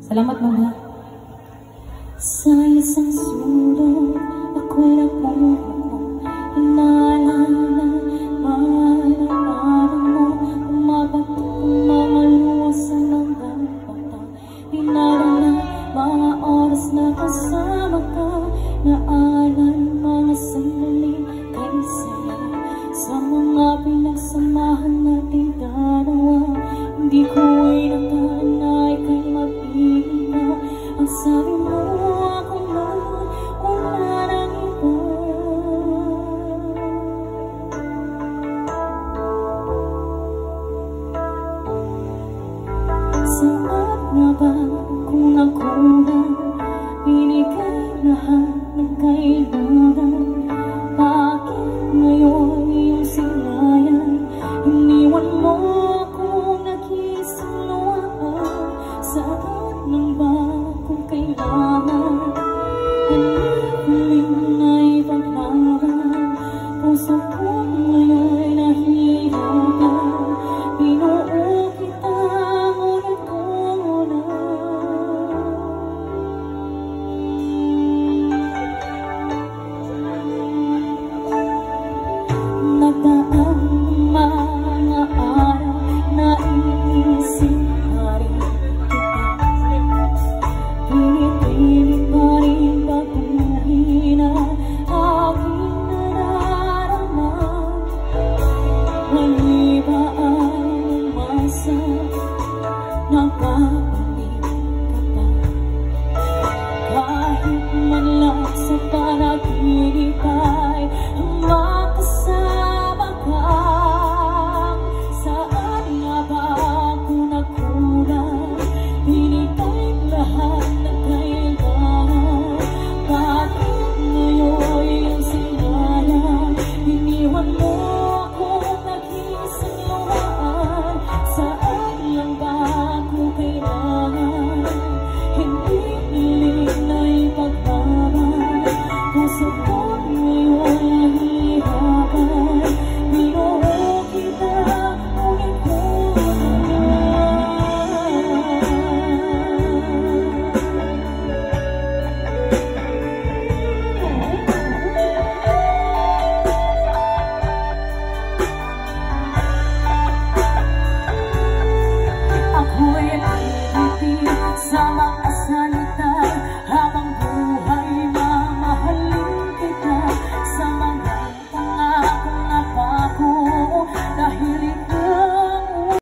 Salamat mga. Sa isang sulong ako'y napulong, inaalala pangalan mo, umabato, umaluwa sa mga mata. Inaalala mga oras na kasama ka, naalala mga sandali kay saya. Sa mga pinagsamahan nating dalawa, hindi ko inakala na ika'y mag-ibig na. Ang sabi mo ako na wala nang iba. Saan nga ba kung nakuha, binigay lahat ng kailangan?